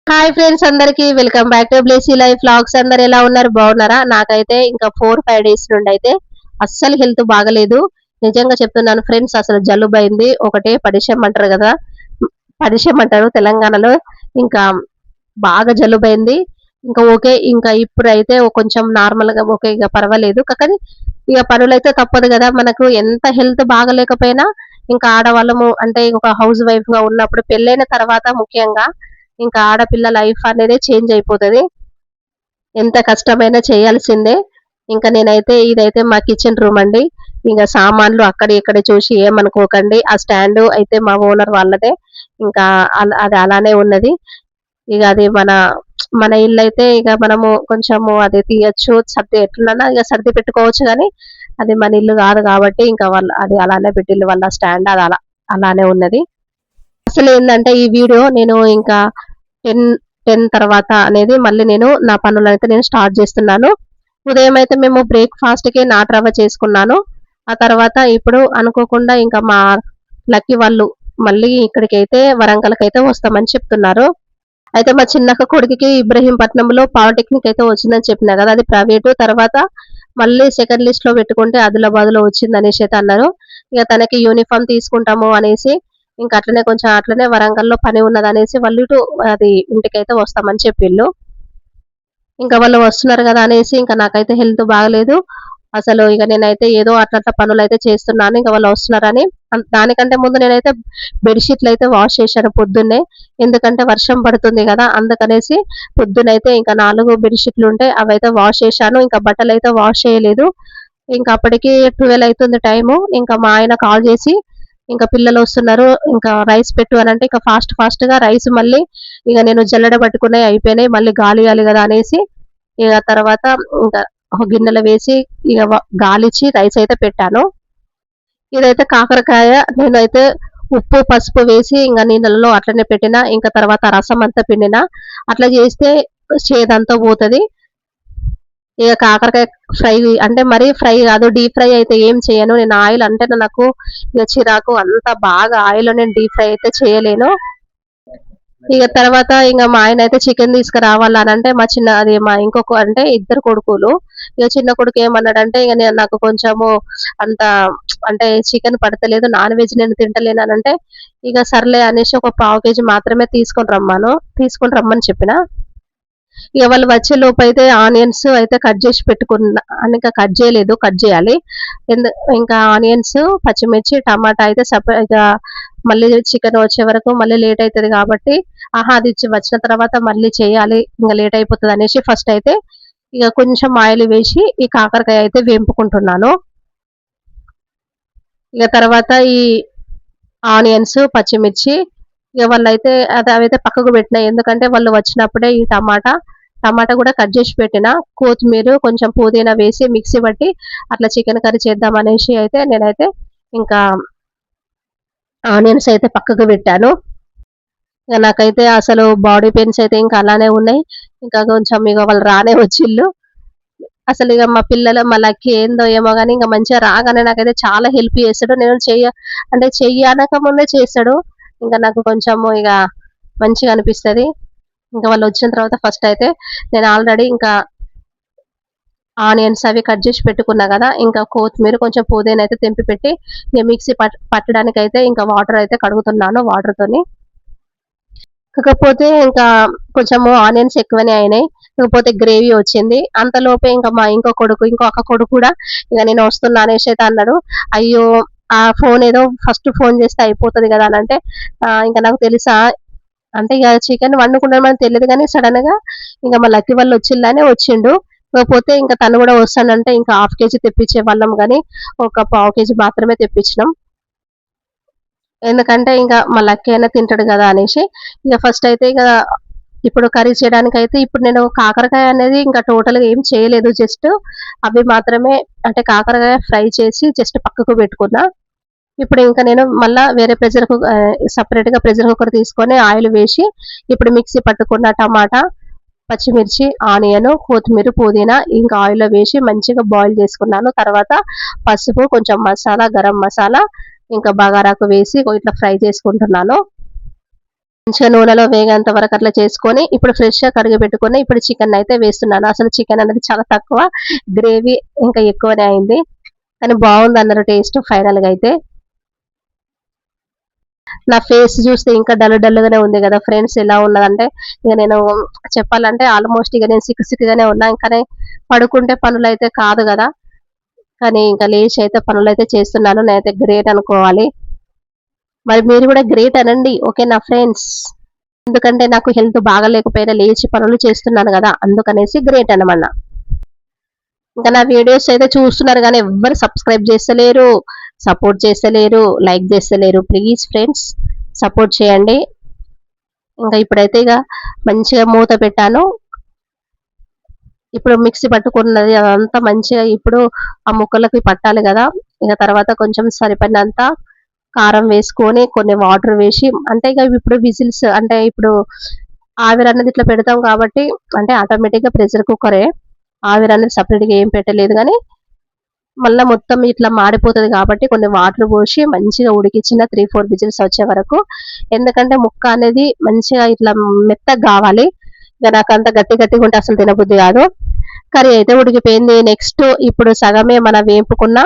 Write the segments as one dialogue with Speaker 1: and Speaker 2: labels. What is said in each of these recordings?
Speaker 1: Hi friends, అందరికి welcome back to Blessy life vlogs. అందరు ఎలా ఉన్నారు? బాగున్నారా? నాకైతే ఇంకా 4-5 డేస్ నుండి అయితే అస్సలు హెల్త్ బాగలేదు. నిజంగా చెప్తున్నాను ఫ్రెండ్స్, అసలు జలుబు అయింది. ఒకటే పడిశం అంటారు కదా, పడిశం అంటారు తెలంగాణలో. ఇంకా బాగా జలుబు అయింది. ఇంకా ఓకే, ఇంకా ఇప్పుడైతే కొంచెం నార్మల్ గా ఓకే, ఇక పర్వాలేదు. కానీ ఇక పనులైతే తప్పదు కదా మనకు, ఎంత హెల్త్ బాగలేకపోయినా. ఇంకా ఆడవాళ్ళము అంటే ఒక హౌస్ వైఫ్ గా ఉన్నప్పుడు, పెళ్ళైన తర్వాత ముఖ్యంగా ఇంకా ఆడపిల్ల లైఫ్ అనేది చేంజ్ అయిపోతది. ఎంత కష్టమైనా చేయాల్సిందే. ఇంకా నేనైతే ఇదైతే మా కిచెన్ రూమ్ అండి. ఇంకా సామాన్లు అక్కడ ఇక్కడ చూసి ఏమనుకోకండి. ఆ స్టాండ్ అయితే మా ఓనర్ వాళ్ళదే. ఇంకా అది అలానే ఉన్నది. ఇక అది మన మన ఇల్లు అయితే ఇక మనము కొంచెము అది తీయచ్చు, సర్ది ఎట్లన్నా ఇక సర్ది పెట్టుకోవచ్చు. కానీ అది మన ఇల్లు కాదు కాబట్టి ఇంకా వాళ్ళు అది అలానే పెట్టిల్లు. వాళ్ళ స్టాండ్ అది అలానే ఉన్నది. అసలు ఏంటంటే ఈ వీడియో నేను ఇంకా 10 10 తర్వాత అనేది మళ్ళీ నేను నా పనులైతే నేను స్టార్ట్ చేస్తున్నాను. ఉదయం అయితే మేము బ్రేక్‌ఫాస్ట్‌కి నాటు రవ్వ చేసుకున్నాను. ఆ తర్వాత ఇప్పుడు అనుకోకుండా ఇంకా మా లక్కీ వాళ్ళు మళ్ళీ ఇక్కడికైతే వరంగల్‌కైతే వస్తామని చెప్తున్నారు. అయితే మా చిన్నక్క కొడుకుకి ఇబ్రహీంపట్నంలో పాలిటెక్నిక్ అయితే వచ్చిందని చెప్పినా కదా! అది ప్రైవేటు. తర్వాత మళ్ళీ సెకండ్ లిస్ట్‌లో పెట్టుకుంటే ఆదిలాబాద్‌లో వచ్చిందనేసి అయితే అన్నారు. ఇక తనకి యూనిఫార్మ్ తీసుకుంటాము అనేసి, ఇంకా అట్లనే కొంచెం అట్లనే వరంగల్‌లో పని ఉన్నదనేసి వాళ్ళు ఇటు అది ఇంటికైతే వస్తామని చెప్పిల్లు. ఇంకా వాళ్ళు వస్తున్నారు కదా అనేసి ఇంకా నాకైతే హెల్త్ బాగలేదు. అసలు ఇక నేనైతే ఏదో అట్లా అట్లా పనులైతే చేస్తున్నాను. ఇంకా వాళ్ళు వస్తున్నారని. దానికంటే ముందు నేనైతే బెడ్‌షీట్‌లయితే వాష్ చేశాను పొద్దున్నే. ఎందుకంటే వర్షం పడుతుంది కదా! అందుకనేసి పొద్దునైతే ఇంకా 4 బెడ్‌షీట్‌లుంటే అవైతే వాష్ చేశాను. ఇంకా బట్టలైతే వాష్ చేయలేదు. ఇంకా అప్పటికి 12 అయితుంది టైము. ఇంకా మా ఆయన కాల్ చేసి, ఇంకా పిల్లలొస్తున్నారు, ఇంకా రైస్ పెట్టు అనంటే, ఇక ఫాస్ట్‌గా రైస్ మళ్ళీ ఇగ నేను జల్లెడ పట్టుకున్నయి అయిపోయినయి. మళ్ళీ గాలియాలి గదా అనేసి, ఇగ తర్వాత ఇంకా గిన్నెలో వేసి ఇగ గాలిచ్చి రైస్ అయితే పెట్టాను. ఇదైతే కాకరకాయ నేనైతే ఉప్పు, పసుపు వేసి ఇంగ నీళ్ళలో అట్లనే పెట్టిన. ఇంకా తర్వాత రసం అంతా పిండిన. అట్లా చేస్తే చేదంతా పోతది. ఇగ కాకరకాయ ఫ్రై అంటే మరీ ఫ్రై గాదు. డీప్ ఫ్రై అయితే ఏం చేయను. నేను ఆయిల్ అంటేనే నాకు ఇగ చిరాకు. అంత బాగా ఆయిల్‌లో నేను డీప్ ఫ్రై అయితే చేయలేను. ఇగ తర్వాత ఇంగ మా ఆయనయితే చికెన్ తీసుకురావాలనంటే, మా చిన్న అది మా ఇంకొక అంటే ఇద్దరు కొడుకులు. ఇగ చిన్న కొడుకు ఏమన్నాడంటే, ఇగ నాకు కొంచెము అంత అంటే చికెన్ పడతలేదు. నాన్ వెజ్ నేను తింటలేననంటే, ఇగ సర్లే అనేసి ఒక పావు కేజీ మాత్రమే తీసుకొని రమ్మని చెప్పిన. ఇక వాళ్ళు వచ్చే లోపైతే ఆనియన్స్ అయితే కట్ చేసి పెట్టుకున్న. ఇంకా కట్ చేయలేదు, కట్ చేయాలి. ఎందు ఇంకా ఆనియన్స్, పచ్చిమిర్చి, టమాటా అయితే ఇక మళ్ళీ చికెన్ వచ్చే వరకు మళ్ళీ లేట్ అయితది కాబట్టి, అది వచ్చిన తర్వాత మళ్ళీ చేయాలి, ఇంక లేట్ అయిపోతది అనేసి ఫస్ట్ అయితే ఇక కొంచెం ఆయిల్ వేసి ఈ కాకరకాయ అయితే వేంపుకుంటున్నాను. ఇక తర్వాత ఈ ఆనియన్స్, పచ్చిమిర్చి ఇక వాళ్ళైతే అవైతే పక్కకు పెట్టినా. ఎందుకంటే వాళ్ళు వచ్చినప్పుడే ఈ టమాటా కూడా కట్ చేసి పెట్టిన. కొత్తిమీర, కొంచెం పుదీనా వేసి మిక్సీ పట్టి అట్లా చికెన్ కర్రీ చేద్దాం అనేసి అయితే నేనైతే ఇంకా ఆనియన్స్ అయితే పక్కకు పెట్టాను. ఇక నాకైతే అసలు బాడీ పెయిన్స్ అయితే ఇంకా అలానే ఉన్నాయి. ఇంకా కొంచెం ఇక వాళ్ళు రానే వచ్చిల్లు. అసలు ఇక మా లక్కీ ఏందో ఏమో గాని ఇంక మంచిగా రాగానే నాకైతే చాలా హెల్ప్ చేస్తాడు. నేను అంటే చెయ్యనక ముందే చేస్తాడు. ఇంకా నాకు కొంచెము ఇక మంచిగా అనిపిస్తది. ఇంకా వాళ్ళు వచ్చిన తర్వాత ఫస్ట్ అయితే నేను ఆల్రెడీ ఇంకా ఆనియన్స్ అవి కట్ చేసి పెట్టుకున్నా కదా! ఇంకా కొత్తిమీర, కొంచెం పుదీనా అయితే తెంపి పెట్టి ఇక మిక్సీ పట్టడానికైతే ఇంకా వాటర్ అయితే కడుగుతున్నాను వాటర్‌తోని. కాకపోతే ఇంకా కొంచెము ఆనియన్స్ ఎక్కువనే అయినాయి. కాకపోతే గ్రేవీ వచ్చింది. అంతలోపే ఇంకా మా ఇంకో అక్క కొడుకు కూడా ఇక నేను వస్తున్నా అనేసి అయితే అన్నాడు. అయ్యో! ఆ ఫోన్ ఏదో ఫస్ట్ ఫోన్ చేస్తే అయిపోతది కదా అనంటే, ఇంకా నాకు తెలుసా అంటే ఇక చికెన్ వండుకున్నామని తెలీదు గానీ సడెన్‌గా ఇంక మా లక్కీ వాళ్ళు వచ్చిల్లని వచ్చిండు. కాకపోతే ఇంకా తను కూడా వస్తానంటే ఇంకా హాఫ్ కేజీ తెప్పించేవాళ్ళం గానీ, ఒక పావు కేజీ మాత్రమే తెప్పించినాం. ఎందుకంటే ఇంకా మా లక్కీ అయినా తింటాడు గదా అనేసి. ఇగ ఫస్ట్ అయితే ఇగ ఇప్పుడు కర్రీ చేయడానికైతే ఇప్పుడు నేను కాకరకాయ అనేది ఇంకా టోటల్‌గా ఏం చేయలేదు. జస్ట్ అవి మాత్రమే అంటే కాకరకాయ ఫ్రై చేసి జస్ట్ పక్కకు పెట్టుకున్నా. ఇప్పుడు ఇంకా నేను మళ్ళా వేరే సెపరేట్‌గా ప్రెషర్ కుక్కర్ తీసుకొని ఆయిల్ వేసి ఇప్పుడు మిక్సీ పట్టుకున్న టమాటా, పచ్చిమిర్చి, ఆనియను, కొత్తిమీర, పుదీనా ఇంకా ఆయిల్‌లో వేసి మంచిగా బాయిల్ చేసుకున్నాను. తర్వాత పసుపు, కొంచెం మసాలా, గరం మసాలా ఇంకా బగారాకు వేసి ఇట్లా ఫ్రై చేసుకుంటున్నాను. మంచిగా నూనెలో వేగేంత వరకు అట్లా చేసుకొని ఇప్పుడు ఫ్రెష్గా కడిగి పెట్టుకొని ఇప్పుడు చికెన్ అయితే వేస్తున్నాను. అసలు చికెన్ అనేది చాలా తక్కువ, గ్రేవీ ఇంకా ఎక్కువనే అయింది, కానీ బాగుంది అన్నారు టేస్ట్ ఫైనల్ గా అయితే. నా ఫేస్ చూస్తే ఇంకా డల్ డల్ గానే ఉంది కదా ఫ్రెండ్స్. ఎలా ఉన్నదంటే ఇక నేను చెప్పాలంటే ఆల్మోస్ట్ ఇక నేను సిక్ గానే ఉన్నా. ఇంకా పడుకుంటే పనులు అయితే కాదు కదా, కానీ ఇంకా లేచి అయితే పనులు అయితే చేస్తున్నాను. నేనైతే గ్రేట్ అనుకోవాలి. మరి మీరు కూడా గ్రేట్ అనండి, ఓకేనా ఫ్రెండ్స్. ఎందుకంటే నాకు హెల్త్ బాగాలేకపోయినా లేచి పనులు చేస్తున్నాను కదా, అందుకనేసి గ్రేట్ అనమాట. ఇంకా నా వీడియోస్ అయితే చూస్తున్నారు కానీ ఎవ్వరు సబ్స్క్రైబ్ చేస్తలేరు, సపోర్ట్ చేస్తలేరు, లైక్ చేస్తలేరు. ప్లీజ్ ఫ్రెండ్స్ సపోర్ట్ చేయండి. ఇంకా ఇప్పుడైతే ఇక మంచిగా మూత పెట్టాను. ఇప్పుడు మిక్సీ పట్టుకున్నది అదంతా మంచిగా ఇప్పుడు ఆ ముక్కలకి పట్టాలి కదా. ఇక తర్వాత కొంచెం సరిపడినంత కారం వేసుకొని కొన్ని వాటర్ వేసి, అంటే ఇక ఇప్పుడు విజిల్స్ అంటే ఇప్పుడు ఆవిరి అన్నది ఇట్లా పెడతాం కాబట్టి, అంటే ఆటోమేటిక్ గా ప్రెషర్ కుక్కరే, ఆవిరి అనేది సపరేట్ గా ఏం పెట్టలేదు. కానీ మళ్ళీ మొత్తం ఇట్లా మాడిపోతుంది కాబట్టి కొన్ని వాటర్ పోసి మంచిగా ఉడికించిన 3-4 విజిల్స్ వచ్చే వరకు. ఎందుకంటే ముక్క అనేది మంచిగా ఇట్లా మెత్తగా కావాలి. ఇక నాకు అంత గట్టి గట్టిగా ఉంటే అసలు తినబుద్ధి కాదు. కర్రీ అయితే ఉడికిపోయింది. నెక్స్ట్ ఇప్పుడు సగమే మన వేపుకున్న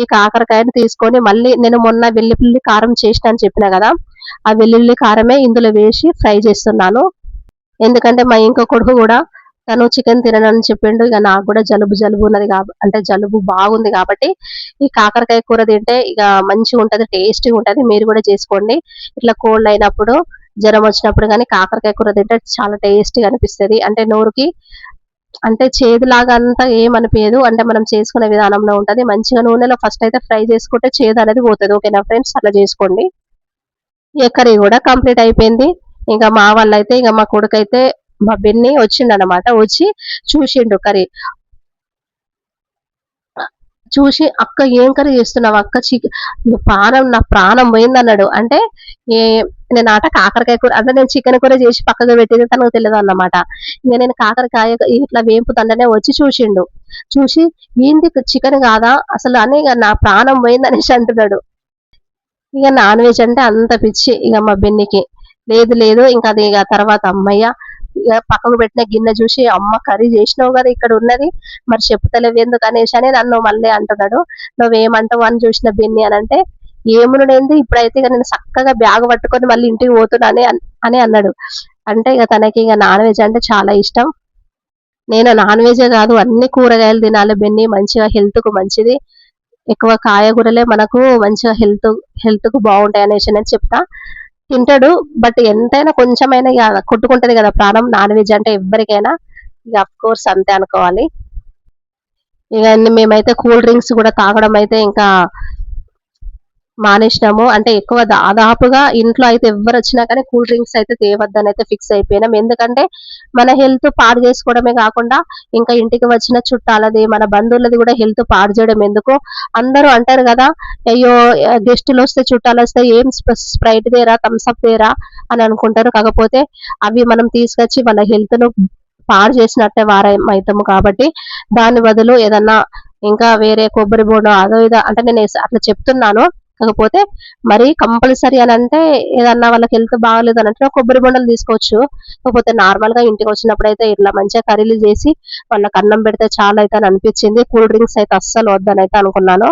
Speaker 1: ఈ కాకరకాయని తీసుకొని మళ్ళీ నేను మొన్న వెల్లుల్లి కారం చేసిన అని చెప్పిన కదా, ఆ వెల్లుల్లి కారమే ఇందులో వేసి ఫ్రై చేస్తున్నాను. ఎందుకంటే మా ఇంకో కొడుకు కూడా తను చికెన్ తిననని చెప్పిండు. ఇక నాకు కూడా జలుబు జలుబు ఉన్నది కాబట్టి, అంటే జలుబు బాగుంది కాబట్టి ఈ కాకరకాయ కూర తింటే ఇక మంచిగా ఉంటది, టేస్టీగా ఉంటది. మీరు కూడా చేసుకోండి. ఇట్లా కోల్డ్ అయినప్పుడు, జ్వరం వచ్చినప్పుడు కానీ కాకరకాయ కూర తింటే చాలా టేస్టీగా అనిపిస్తుంది. అంటే నోరుకి అంటే చేదులాగా అంతా ఏమనిపించదు. అంటే మనం చేసుకునే విధానంలో ఉంటది. మంచిగా నూనెలో ఫస్ట్ అయితే ఫ్రై చేసుకుంటే చేదు అనేది పోతుంది. ఓకేనా ఫ్రెండ్స్, అట్లా చేసుకోండి. ఈ కర్రీ కూడా కంప్లీట్ అయిపోయింది. ఇంకా మా వాళ్ళైతే ఇక మా కొడుకైతే మా బెన్ని వచ్చిండనమాట. వచ్చి చూసిండు కర్రీ, చూసి అక్క ఏం కర్రీ చేస్తున్నావు అక్క, ప్రాణం నా ప్రాణం పోయింది అన్నాడు. అంటే ఏ నేను కాకరకాయ కూర అంటే నేను చికెన్ కూర చేసి పక్కగా పెట్టేది తనకు తెలియదు అన్నమాట. ఇక నేను కాకరకాయ ఇట్లా వేపుతుంటేనే వచ్చి చూసిండు. చూసి ఏంది చికెన్ కాదా అసలు అని ఇక నా ప్రాణం పోయింది అనేసి అంటున్నాడు. ఇక నాన్ వెజ్ అంటే అంత పిచ్చి ఇక మా బెన్నికి. లేదు లేదు ఇంకా అది ఇక తర్వాత అమ్మయ్య ఇక పక్కకు పెట్టిన గిన్నె చూసి అమ్మ కర్రీ చేసినావు కదా ఇక్కడ ఉన్నది, మరి చెప్తలేవు ఎందుకు అనేసి అని నన్ను మళ్ళీ అంటున్నాడు. నువ్వేమంటావు అని చూసిన బెన్ని అని అంటే, ఏమునుడేంది ఇప్పుడైతే ఇక నేను చక్కగా బ్యాగ్ పట్టుకొని మళ్ళీ ఇంటికి పోతున్నానే అని అన్నాడు. అంటే ఇక తనకి ఇక నాన్ వెజ్ అంటే చాలా ఇష్టం. నేను నాన్ వెజే కాదు అన్ని కూరగాయలు తినాలి బెన్ని, మంచిగా హెల్త్ కు మంచిది, ఎక్కువ కాయగూరలే మనకు మంచిగా హెల్త్ కు బాగుంటాయి అనేసి నేను చెప్తా. తింటాడు, బట్ ఎంతైనా కొంచెమైనా ఇక కొట్టుకుంటది కదా ప్రాణం నాన్ వెజ్ అంటే ఎవ్వరికైనా. ఇక అఫ్ కోర్స్ అంతే అనుకోవాలి. ఇక మేమైతే కూల్ డ్రింక్స్ కూడా తాగడం అయితే ఇంకా మానేసినాము. అంటే ఎక్కువ దాదాపుగా ఇంట్లో అయితే ఎవ్వరు వచ్చినా కానీ కూల్ డ్రింక్స్ అయితే తేవద్దని అయితే ఫిక్స్ అయిపోయినాం. ఎందుకంటే మన హెల్త్ పాడు చేసుకోవడమే కాకుండా ఇంకా ఇంటికి వచ్చిన చుట్టాలది మన బంధువులది కూడా హెల్త్ పాడు చేయడం ఎందుకు. అందరూ అంటారు కదా, అయ్యో గెస్టులు వస్తే చుట్టాలు వస్తే ఏం స్ప్రైట్ తేరా థమ్స్అప్ తేరా అని అనుకుంటారు. కాకపోతే అవి మనం తీసుకొచ్చి వాళ్ళ హెల్త్ ను పాడు చేసినట్టే వారమవుతాము. కాబట్టి దాని బదులు ఏదన్నా ఇంకా వేరే కొబ్బరి బోండం అదో ఇదో అంటే నేను అట్లా చెప్తున్నాను. కాకపోతే మరి కంపల్సరీ అని అంటే ఏదన్నా వాళ్ళకి హెల్త్ బాగాలేదు అని అంటే కొబ్బరి బొండలు తీసుకోవచ్చు. కాకపోతే నార్మల్ గా ఇంటికి వచ్చినప్పుడు అయితే ఇట్లా మంచిగా కర్రీలు చేసి వాళ్ళకి అన్నం పెడితే చాలా అయితే అని అనిపించింది. కూల్ డ్రింక్స్ అయితే అస్సలు వద్దని అయితే అనుకున్నాను.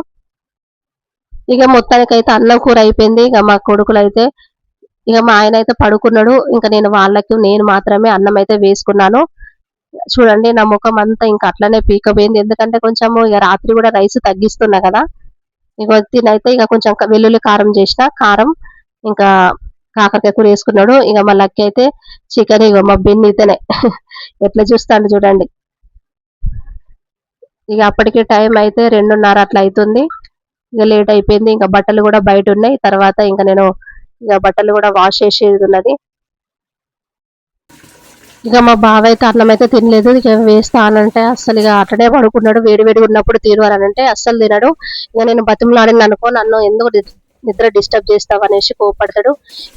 Speaker 1: ఇక మొత్తానికి అయితే అన్నం కూర అయిపోయింది. ఇక మా కొడుకులు అయితే ఇక మా ఆయన అయితే పడుకున్నాడు. ఇంకా నేను మాత్రమే అన్నం అయితే వేసుకున్నాను. చూడండి నా ముఖం అంతా ఇంకా అట్లనే పీకపోయింది. ఎందుకంటే కొంచెము ఇక రాత్రి కూడా రైస్ తగ్గిస్తున్నా కదా. ఇక తినైతే ఇక కొంచెం వెల్లుల్లి కారం చేసిన కారం ఇంకా కాకరకాయ కూర వేసుకున్నాడు. ఇక మా లక్కి అయితే చికెన్, ఇక మా బెన్నీతోనే ఎట్లా చూస్తాడు చూడండి. ఇక అప్పటికి టైం అయితే 2:30 అట్లా అవుతుంది. ఇక లేట్ అయిపోయింది. ఇంకా బట్టలు కూడా బయట ఉన్నాయి. తర్వాత ఇంకా నేను ఇక బట్టలు కూడా వాష్ చేసేది ఉన్నది. ఇక మా బావ అయితే అన్నం అయితే తినలేదు. ఇక వేస్తా అనంటే అస్సలు ఇక అట్లనే పడుకున్నాడు. వేడి వేడి ఉన్నప్పుడు తిను అని అంటే అస్సలు తినడు. ఇక నేను బతిమలాడిని అనుకో నన్ను ఎందుకు నిద్ర డిస్టర్బ్ చేస్తావు అనేసి కోపడతాడు.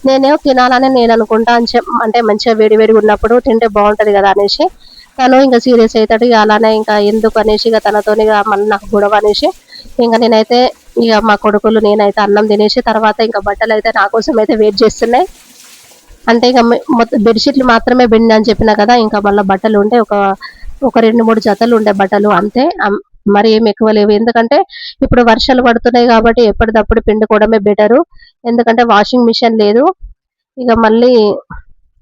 Speaker 1: నేనేమో తినాలని నేను అనుకుంటా అని అంటే మంచిగా వేడి వేడిగా ఉన్నప్పుడు తింటే బాగుంటది కదా అనేసి తను ఇంకా సీరియస్ అవుతాడు. ఇక అలానే ఇంకా ఎందుకు అనేసి ఇక తనతోని మళ్ళీ నాకు గొడవ అనేసి ఇంకా నేనైతే ఇక మా కొడుకులు నేనైతే అన్నం తినేసి తర్వాత ఇంకా బట్టలు అయితే నా కోసం అయితే వెయిట్ చేస్తున్నాయి. అంటే ఇక మొత్తం బెడ్‌షీట్‌లు మాత్రమే పిండినా అని చెప్పినా కదా! ఇంకా మళ్ళా బట్టలు ఉంటే ఒక 2, 3 జతలు ఉండే బట్టలు అంతే. మరి ఏమి ఎక్కువ లేవు. ఎందుకంటే ఇప్పుడు వర్షాలు పడుతున్నాయి కాబట్టి ఎప్పటిదప్పుడు పిండుకోవడమే బెటరు. ఎందుకంటే వాషింగ్ మిషన్ లేదు. ఇక మళ్ళీ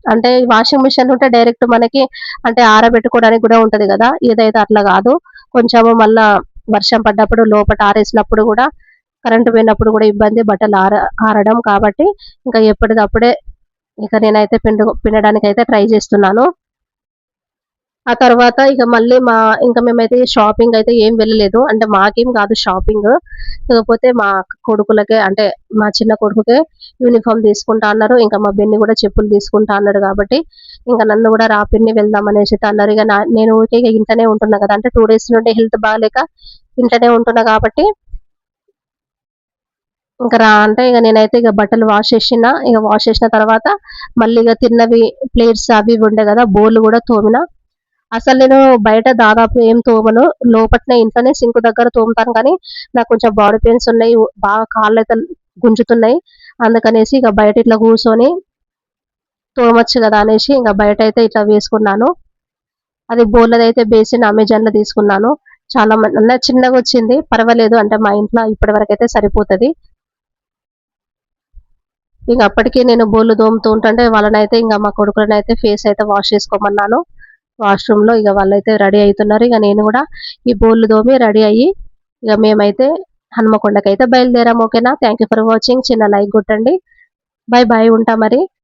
Speaker 1: అంటే వాషింగ్ మిషన్ ఉంటే డైరెక్ట్ మనకి అంటే ఆరబెట్టుకోవడానికి కూడా ఉంటది కదా! ఇదైతే అట్లా కాదు. కొంచెము మళ్ళా వర్షం పడ్డప్పుడు లోపట ఆరేసినప్పుడు కూడా కరెంట్ పోయినప్పుడు కూడా ఇబ్బంది బట్టలు ఆరడం కాబట్టి ఇంకా ఎప్పటిదప్పుడే ఇక నేనైతే పిండడానికైతే ట్రై చేస్తున్నాను. ఆ తర్వాత ఇక మళ్ళీ ఇంకా మేమైతే షాపింగ్ అయితే ఏం వెళ్ళలేదు. అంటే మాకేం కాదు షాపింగ్. కాకపోతే మా కొడుకులకే అంటే మా చిన్న కొడుకుకే యూనిఫార్మ్ తీసుకుంటా అన్నారు. ఇంకా మా బెన్ని కూడా చెప్పులు తీసుకుంటా అన్నాడు కాబట్టి, ఇంకా నన్ను కూడా రా పిన్ని వెళ్దాం అనేసి అన్నారు. ఇక నేను ఊరికే ఇక ఇంట్లోనే ఉంటున్నా కదా! అంటే 2 డేస్ నుండి హెల్త్ బాగాలేక ఇంట్లోనే ఉంటున్నా కాబట్టి ఇంక రా అంటే ఇక నేనైతే ఇక బట్టలు వాష్ చేసిన. ఇక వాష్ చేసిన తర్వాత మళ్ళీ ఇక తిన్నవి ప్లేట్స్ అవి ఇవి ఉండే కదా! బోర్లు కూడా తోమిన. అసలు నేను బయట దాదాపు ఏం తోమను. లోపట్నే ఇంట్లోనే సింక్ దగ్గర తోముతాను కానీ, నాకు కొంచెం బాడీ పెయిన్స్ ఉన్నాయి. బాగా కాళ్ళైతే గుంజుతున్నాయి. అందుకనేసి ఇక బయట ఇట్లా కూర్చొని తోమొచ్చు కదా అనేసి ఇంక బయటైతే ఇట్లా వేసుకున్నాను. అది బోర్లదైతే బేసిన్ అమెజాన్‌లో తీసుకున్నాను. చాలా చిన్నగొచ్చింది. పర్వాలేదు అంటే మా ఇంట్లో ఇప్పటి వరకైతే సరిపోతది. ఇంక అప్పటికి నేను బోర్లు తోముతూ ఉంటుంటే వాళ్ళనైతే ఇంక మా కొడుకులనైతే ఫేస్ అయితే వాష్ చేసుకోమన్నాను. వాష్‌రూమ్‌లో ఇక వాళ్ళైతే రెడీ అయితున్నారు. ఇక నేను కూడా ఈ బోర్లు తోమి రెడీ అయ్యి ఇక మేమైతే హన్మకొండకైతే బయలుదేరాము. ఓకేనా? Thank you for watching. చిన్న లైక్ కొట్టండి. Bye bye. ఉంటా మరి.